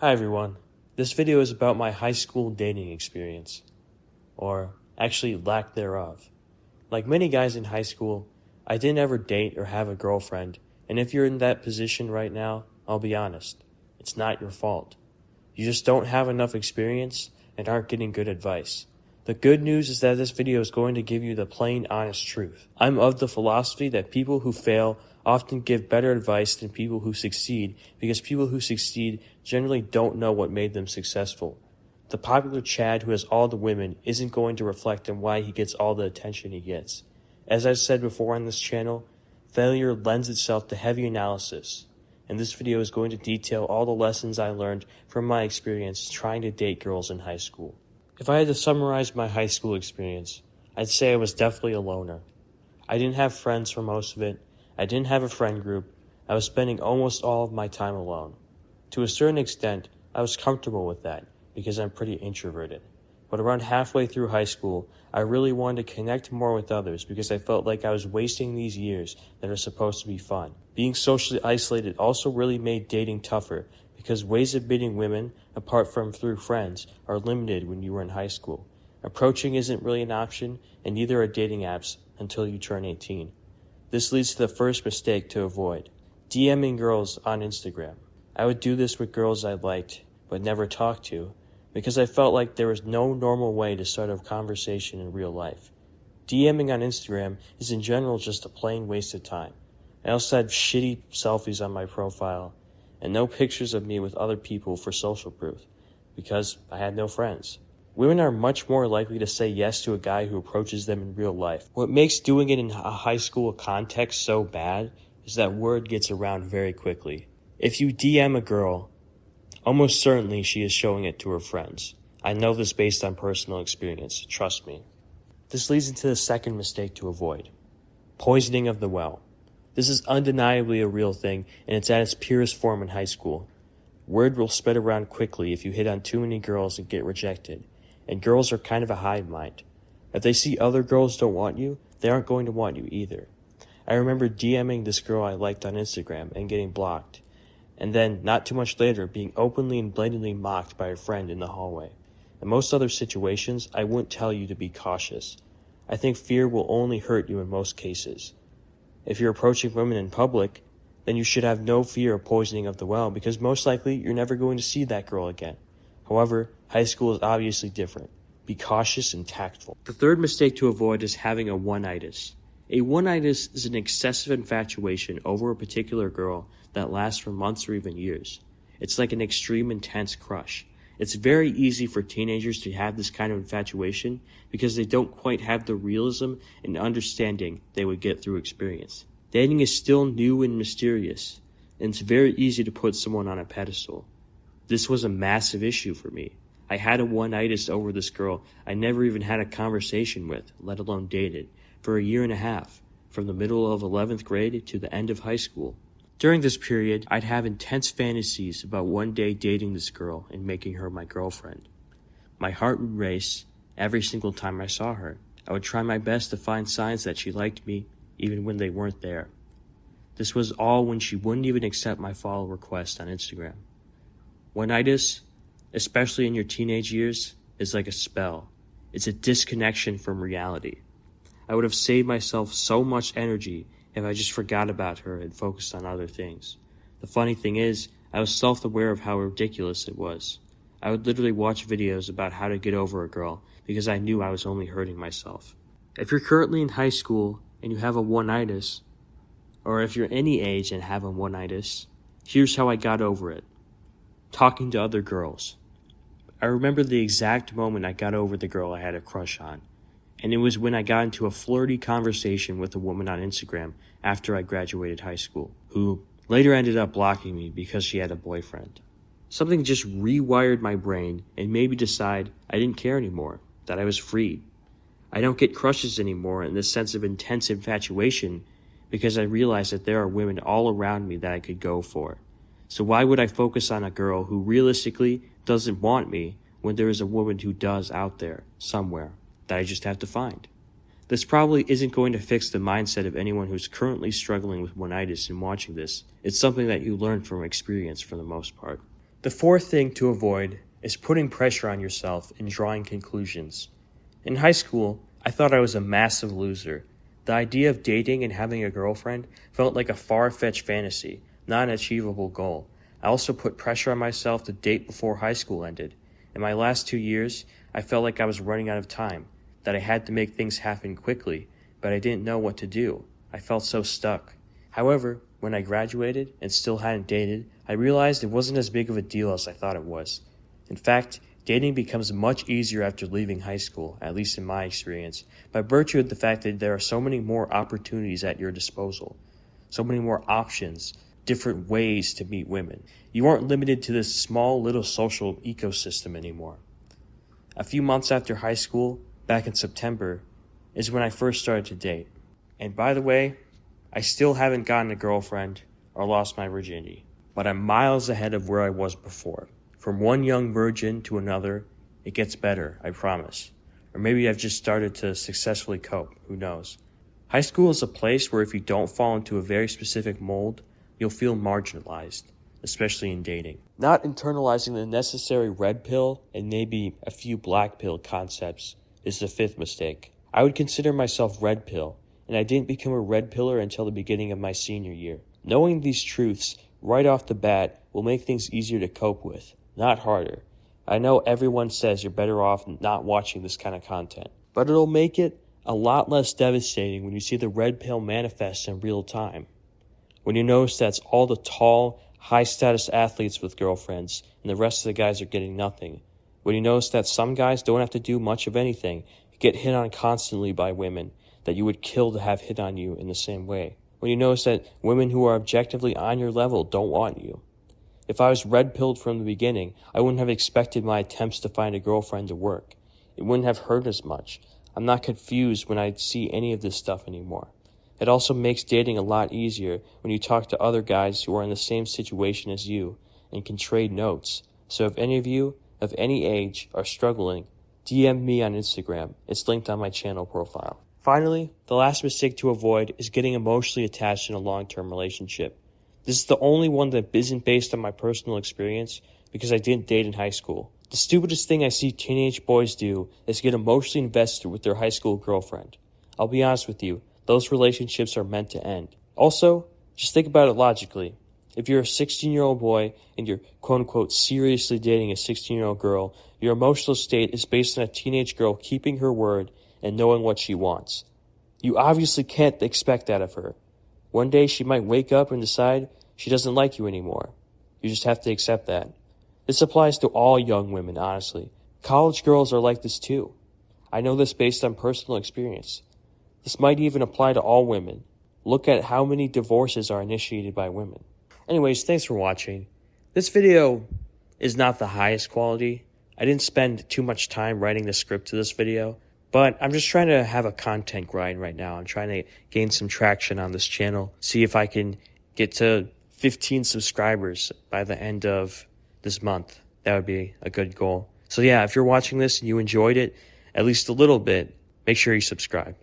Hi everyone, this video is about my high school dating experience, or actually lack thereof. Like many guys in high school, I didn't ever date or have a girlfriend, and if you're in that position right now, I'll be honest, it's not your fault. You just don't have enough experience and aren't getting good advice. The good news is that this video is going to give you the plain, honest truth. I'm of the philosophy that people who fail often give better advice than people who succeed, because people who succeed generally don't know what made them successful. The popular Chad who has all the women isn't going to reflect on why he gets all the attention he gets. As I've said before on this channel, failure lends itself to heavy analysis, and this video is going to detail all the lessons I learned from my experience trying to date girls in high school. If I had to summarize my high school experience, I'd say I was definitely a loner. I didn't have friends for most of it. I didn't have a friend group. I was spending almost all of my time alone. To a certain extent, I was comfortable with that because I'm pretty introverted. But around halfway through high school, I really wanted to connect more with others because I felt like I was wasting these years that are supposed to be fun. Being socially isolated also really made dating tougher because ways of meeting women, apart from through friends, are limited when you were in high school. Approaching isn't really an option, and neither are dating apps until you turn 18. This leads to the first mistake to avoid: DMing girls on Instagram. I would do this with girls I liked, but never talked to, because I felt like there was no normal way to start a conversation in real life. DMing on Instagram is in general just a plain waste of time. I also had shitty selfies on my profile, and no pictures of me with other people for social proof, because I had no friends. Women are much more likely to say yes to a guy who approaches them in real life. What makes doing it in a high school context so bad is that word gets around very quickly. If you DM a girl, almost certainly she is showing it to her friends. I know this based on personal experience, trust me. This leads into the second mistake to avoid: poisoning of the well. This is undeniably a real thing, and it's at its purest form in high school. Word will spread around quickly if you hit on too many girls and get rejected. And girls are kind of a hive mind. If they see other girls don't want you, they aren't going to want you either. I remember DMing this girl I liked on Instagram and getting blocked, and then, not too much later, being openly and blatantly mocked by a friend in the hallway. In most other situations, I wouldn't tell you to be cautious. I think fear will only hurt you in most cases. If you're approaching women in public, then you should have no fear of poisoning of the well, because most likely you're never going to see that girl again. However, high school is obviously different. Be cautious and tactful. The third mistake to avoid is having a one-itis. A one-itis is an excessive infatuation over a particular girl that lasts for months or even years. It's like an extreme intense crush. It's very easy for teenagers to have this kind of infatuation because they don't quite have the realism and understanding they would get through experience. Dating is still new and mysterious, and it's very easy to put someone on a pedestal. This was a massive issue for me. I had a one-itis over this girl I never even had a conversation with, let alone dated, for a year and a half, from the middle of 11th grade to the end of high school. During this period, I'd have intense fantasies about one day dating this girl and making her my girlfriend. My heart would race every single time I saw her. I would try my best to find signs that she liked me, even when they weren't there. This was all when she wouldn't even accept my follow request on Instagram. One-itis, especially in your teenage years, is like a spell. It's a disconnection from reality. I would have saved myself so much energy if I just forgot about her and focused on other things. The funny thing is, I was self-aware of how ridiculous it was. I would literally watch videos about how to get over a girl because I knew I was only hurting myself. If you're currently in high school and you have a one-itis, or if you're any age and have a one-itis, here's how I got over it. Talking to other girls. I remember the exact moment I got over the girl I had a crush on, and it was when I got into a flirty conversation with a woman on Instagram after I graduated high school, who later ended up blocking me because she had a boyfriend. Something just rewired my brain and made me decide I didn't care anymore, that I was free. I don't get crushes anymore in this sense of intense infatuation because I realized that there are women all around me that I could go for. So why would I focus on a girl who realistically doesn't want me when there is a woman who does out there, somewhere, that I just have to find? This probably isn't going to fix the mindset of anyone who's currently struggling with one-itis and watching this. It's something that you learn from experience for the most part. The fourth thing to avoid is putting pressure on yourself and drawing conclusions. In high school, I thought I was a massive loser. The idea of dating and having a girlfriend felt like a far-fetched fantasy, not an achievable goal. I also put pressure on myself to date before high school ended. In my last 2 years, I felt like I was running out of time, that I had to make things happen quickly, but I didn't know what to do. I felt so stuck. However, when I graduated and still hadn't dated, I realized it wasn't as big of a deal as I thought it was. In fact, dating becomes much easier after leaving high school, at least in my experience, by virtue of the fact that there are so many more opportunities at your disposal, so many more options, different ways to meet women. You aren't limited to this small little social ecosystem anymore. A few months after high school, back in September, is when I first started to date. And by the way, I still haven't gotten a girlfriend or lost my virginity, but I'm miles ahead of where I was before. From one young virgin to another, it gets better, I promise. Or maybe I've just started to successfully cope, who knows. High school is a place where if you don't fall into a very specific mold, you'll feel marginalized, especially in dating. Not internalizing the necessary red pill and maybe a few black pill concepts is the fifth mistake. I would consider myself red pill, and I didn't become a red pillar until the beginning of my senior year. Knowing these truths right off the bat will make things easier to cope with, not harder. I know everyone says you're better off not watching this kind of content, but it'll make it a lot less devastating when you see the red pill manifest in real time. When you notice that's all the tall, high-status athletes with girlfriends and the rest of the guys are getting nothing. When you notice that some guys don't have to do much of anything, get hit on constantly by women that you would kill to have hit on you in the same way. When you notice that women who are objectively on your level don't want you. If I was red-pilled from the beginning, I wouldn't have expected my attempts to find a girlfriend to work. It wouldn't have hurt as much. I'm not confused when I see any of this stuff anymore. It also makes dating a lot easier when you talk to other guys who are in the same situation as you and can trade notes. So if any of you, of any age, are struggling, DM me on Instagram. It's linked on my channel profile. Finally, the last mistake to avoid is getting emotionally attached in a long-term relationship. This is the only one that isn't based on my personal experience because I didn't date in high school. The stupidest thing I see teenage boys do is get emotionally invested with their high school girlfriend. I'll be honest with you, those relationships are meant to end. Also, just think about it logically. If you're a 16-year-old boy and you're quote-unquote seriously dating a 16-year-old girl, your emotional state is based on a teenage girl keeping her word and knowing what she wants. You obviously can't expect that of her. One day she might wake up and decide she doesn't like you anymore. You just have to accept that. This applies to all young women, honestly. College girls are like this too. I know this based on personal experience. This might even apply to all women. Look at how many divorces are initiated by women. Anyways, thanks for watching. This video is not the highest quality. I didn't spend too much time writing the script to this video, but I'm just trying to have a content grind right now. I'm trying to gain some traction on this channel, see if I can get to 15 subscribers by the end of this month. That would be a good goal. So yeah, if you're watching this and you enjoyed it, at least a little bit, make sure you subscribe.